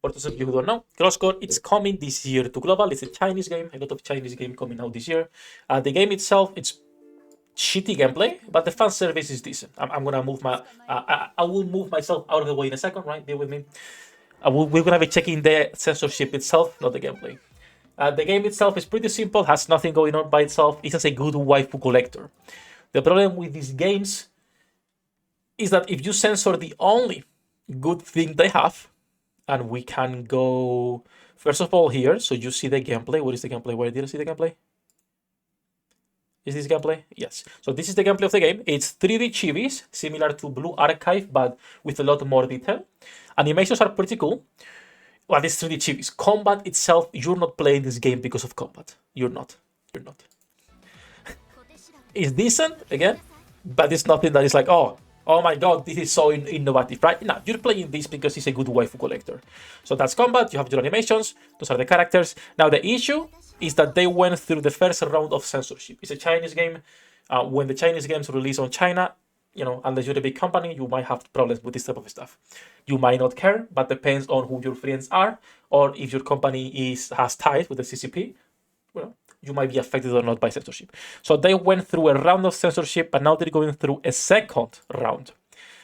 For those of you who don't know, CrossCore, it's coming this year to global. It's a Chinese game, a lot of Chinese game coming out this year. The game itself, it's shitty gameplay, but the fan service is decent. I'm gonna move my, I will move myself out of the way in a second, right? Bear with me. We're gonna be checking the censorship itself, not the gameplay. The game itself is pretty simple, has nothing going on by itself. It's just a good waifu collector. The problem with these games is that if you censor the only good thing they have, and we can go first of all here, so you see the gameplay. What is the gameplay? Where did I see the gameplay? Is this gameplay? Yes. So this is the gameplay of the game. It's 3D chibis, similar to Blue Archive, but with a lot more detail. Animations are pretty cool. Well, this 3D chibis. Combat itself, you're not playing this game because of combat. You're not. You're not. It's decent, again, but it's nothing that is like, oh my god, this is so innovative, right? No, you're playing this because it's a good waifu collector. So that's combat, you have your animations, those are the characters. Now the issue is that they went through the first round of censorship. It's a Chinese game. When the Chinese games release on China, you know, unless you're a big company, you might have problems with this type of stuff. You might not care, but depends on who your friends are, or if your company has ties with the CCP, well, you might be affected or not by censorship. So they went through a round of censorship, but now they're going through a second round.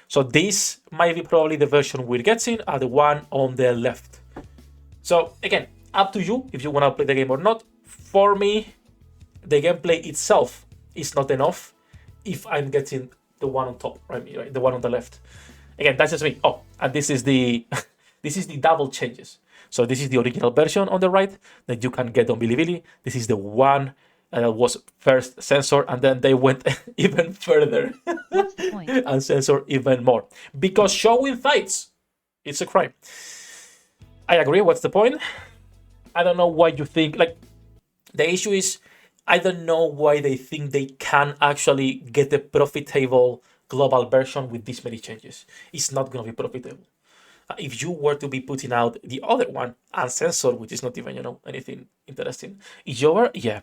So this might be probably the version we're getting, the one on the left. So again, up to you if you want to play the game or not. For me, the gameplay itself is not enough if I'm getting the one on top, right? The one on the left. Again, that's just me. Oh, and this is the this is the double changes. So this is the original version on the right that you can get on Bilibili. This is the one that was first censored, and then they went even further and censored even more. Because showing thighs, it's a crime. I agree, what's the point? I don't know why you think, like, the issue is, I don't know why they think they can actually get a profitable global version with this many changes. It's not going to be profitable. If you were to be putting out the other one uncensored, which is not even, you know, anything interesting, is over? Yeah.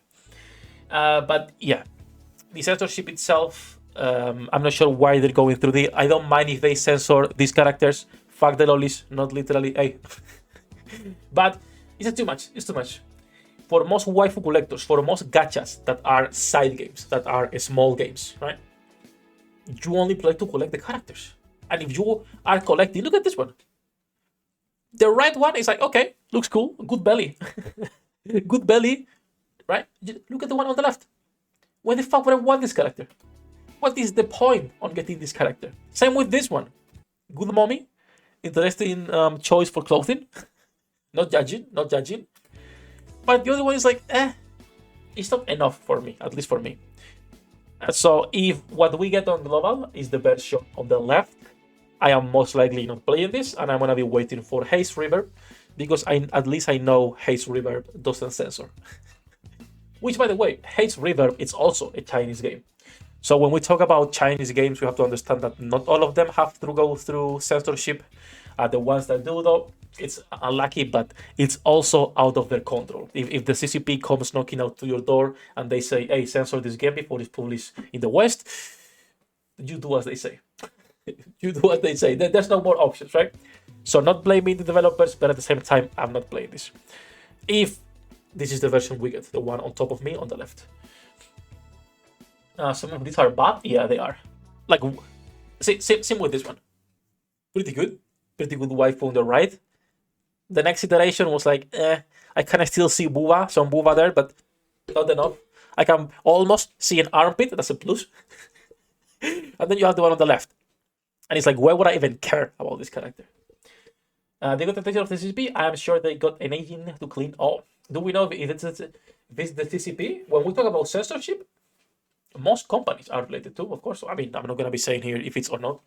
But yeah, the censorship itself, I'm not sure why they're going through the. I don't mind if they censor these characters. Fuck the lolis, not literally. Hey. But it's too much. It's too much. For most waifu collectors, for most gachas that are side games, that are small games, right? You only play to collect the characters. And if you are collecting, look at this one. The right one is like, okay, looks cool, good belly. Good belly, right? Look at the one on the left. Why the fuck would I want this character? What is the point on getting this character? Same with this one. Good mommy, interesting choice for clothing. Not judging. But the other one is like, it's not enough for me, at least for me. So if what we get on global is the version on the left, I am most likely not playing this, and I'm gonna be waiting for Haze Reverb, because at least I know Haze Reverb doesn't censor. Which, by the way, Haze Reverb is also a Chinese game. So when we talk about Chinese games, we have to understand that not all of them have to go through censorship. The ones that do, though, it's unlucky, but it's also out of their control. If the CCP comes knocking out to your door and they say, hey, censor this game before it's published in the West, you do as they say. You do what they say. There's no more options, right? So not blaming the developers, but at the same time, I'm not playing this. If this is the version we get, the one on top of me on the left. Some of these are bad. Yeah, they are. Like, same with this one. Pretty good waifu on the right. The next iteration was like, I kind of still see some Buva there, but not enough. I can almost see an armpit. That's a plus. And then you have the one on the left. And it's like, why would I even care about this character? They got the attention of the CCP. I am sure they got an agent to clean. Oh, do we know if it's the CCP? When we talk about censorship, most companies are related to, of course. I mean, I'm not going to be saying here if it's or not.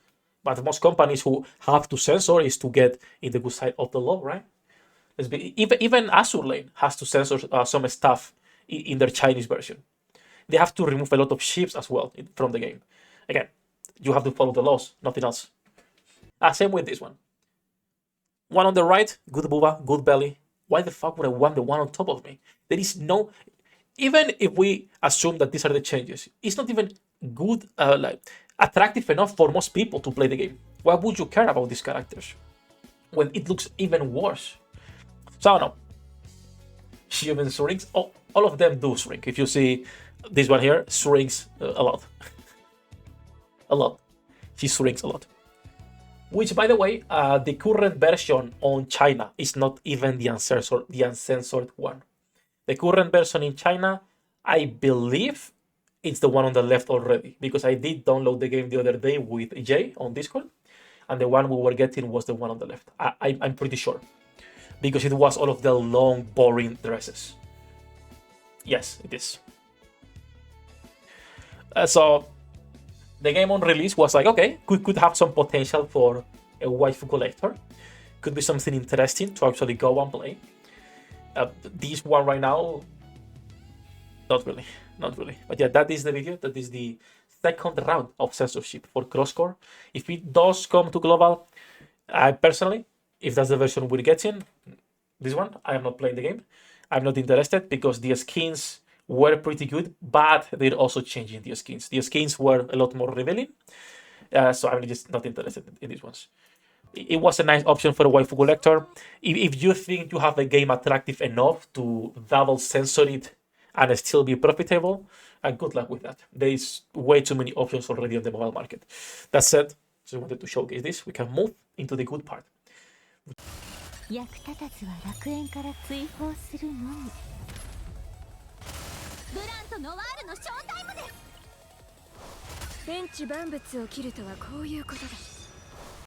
But most companies who have to censor is to get in the good side of the law, right? Even Azur Lane has to censor some stuff in their Chinese version. They have to remove a lot of ships as well from the game. Again, you have to follow the laws, nothing else. Same with this one. One on the right, good booba, good belly. Why the fuck would I want the one on top of me? There is no... Even if we assume that these are the changes, it's not even good, attractive enough for most people to play the game. Why would you care about these characters? when it looks even worse. So I don't know. She even shrinks. Oh, all of them do shrink. If you see this one here, shrinks a lot. A lot. She shrinks a lot. Which, by the way, the current version on China is not even the uncensored one. The current version in China, I believe it's the one on the left already, because I did download the game the other day with Jay on Discord, and the one we were getting was the one on the left. I'm pretty sure, because it was all of the long, boring dresses. Yes, it is. So the game on release was like, okay, could have some potential for a waifu collector. Could be something interesting to actually go and play. This one right now, not really. But yeah, that is the video. That is the second round of censorship for CrossCore. If it does come to global, I personally, if that's the version we're getting, this one, I am not playing the game. I'm not interested because the skins were pretty good, but they're also changing the skins. The skins were a lot more revealing, so I'm just not interested in these ones. It was a nice option for a waifu collector. If you think you have a game attractive enough to double censor it and still be profitable, good luck with that. There is way too many options already on the mobile market. That said, just wanted to showcase this. We can move into the good part. 役立たずは楽園から追放するのみ。ブランとノワールのショータイムです。天地万物を切るとはこういうことです。